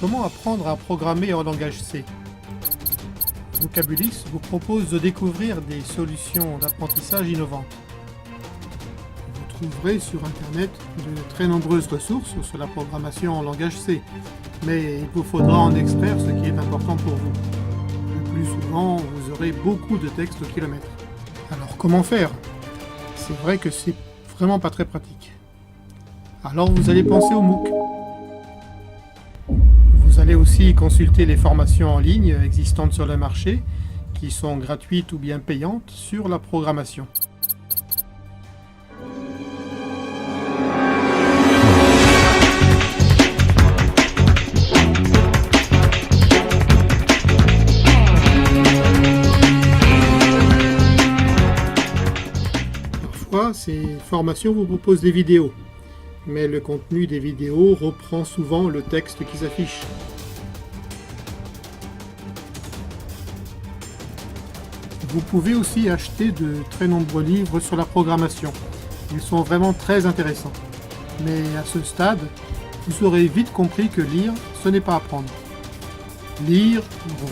Comment apprendre à programmer en langage C? Vocabulis vous propose de découvrir des solutions d'apprentissage innovantes. Vous trouverez sur Internet de très nombreuses ressources sur la programmation en langage C, mais il vous faudra en extraire ce qui est important pour vous. Le plus souvent, vous aurez beaucoup de textes au kilomètre. Alors comment faire? C'est vrai que c'est vraiment pas très pratique. Alors vous allez penser au MOOC. Vous allez aussi consulter les formations en ligne existantes sur le marché, qui sont gratuites ou bien payantes, sur la programmation. Parfois, ces formations vous proposent des vidéos, mais le contenu des vidéos reprend souvent le texte qui s'affiche. Vous pouvez aussi acheter de très nombreux livres sur la programmation. Ils sont vraiment très intéressants. Mais à ce stade, vous aurez vite compris que lire, ce n'est pas apprendre. Lire,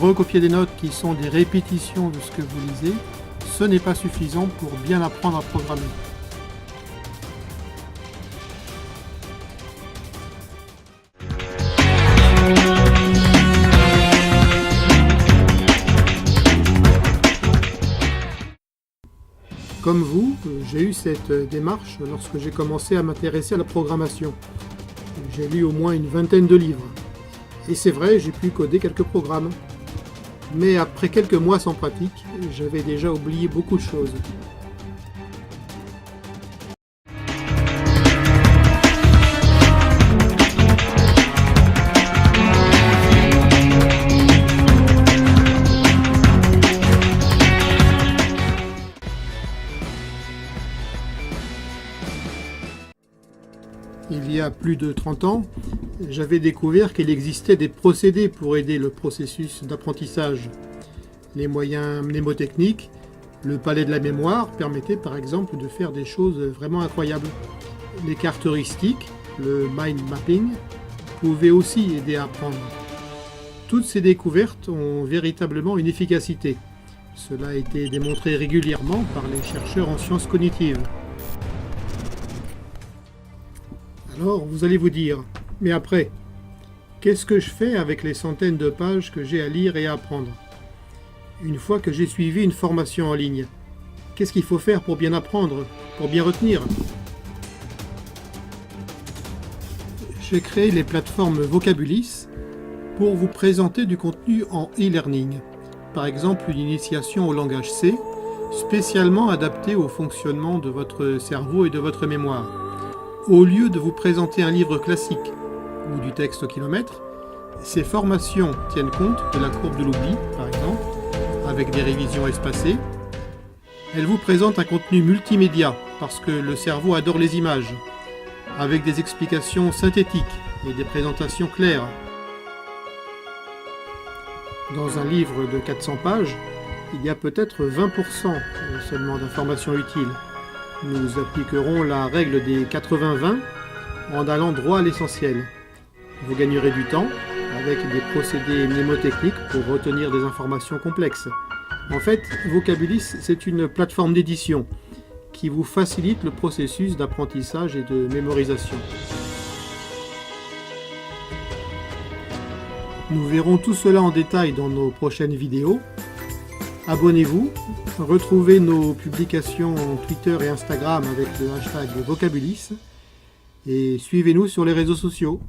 recopier des notes qui sont des répétitions de ce que vous lisez, ce n'est pas suffisant pour bien apprendre à programmer. Comme vous, j'ai eu cette démarche lorsque j'ai commencé à m'intéresser à la programmation. J'ai lu au moins une vingtaine de livres. Et c'est vrai, j'ai pu coder quelques programmes. Mais après quelques mois sans pratique, j'avais déjà oublié beaucoup de choses. Il y a plus de 30 ans, j'avais découvert qu'il existait des procédés pour aider le processus d'apprentissage. Les moyens mnémotechniques, le palais de la mémoire permettaient par exemple de faire des choses vraiment incroyables. Les cartes heuristiques, le mind mapping, pouvaient aussi aider à apprendre. Toutes ces découvertes ont véritablement une efficacité. Cela a été démontré régulièrement par les chercheurs en sciences cognitives. Alors, vous allez vous dire, mais après, qu'est-ce que je fais avec les centaines de pages que j'ai à lire et à apprendre? Une fois que j'ai suivi une formation en ligne, qu'est-ce qu'il faut faire pour bien apprendre, pour bien retenir? J'ai créé les plateformes Vocabulis pour vous présenter du contenu en e-learning. Par exemple, une initiation au langage C, spécialement adaptée au fonctionnement de votre cerveau et de votre mémoire. Au lieu de vous présenter un livre classique ou du texte au kilomètre, ces formations tiennent compte de la courbe de l'oubli, par exemple, avec des révisions espacées. Elles vous présentent un contenu multimédia, parce que le cerveau adore les images, avec des explications synthétiques et des présentations claires. Dans un livre de 400 pages, il y a peut-être 20% seulement d'informations utiles. Nous appliquerons la règle des 80-20 en allant droit à l'essentiel. Vous gagnerez du temps avec des procédés mnémotechniques pour retenir des informations complexes. En fait, Vocabulis, c'est une plateforme d'édition qui vous facilite le processus d'apprentissage et de mémorisation. Nous verrons tout cela en détail dans nos prochaines vidéos. Abonnez-vous, retrouvez nos publications Twitter et Instagram avec le hashtag Vocabulis et suivez-nous sur les réseaux sociaux.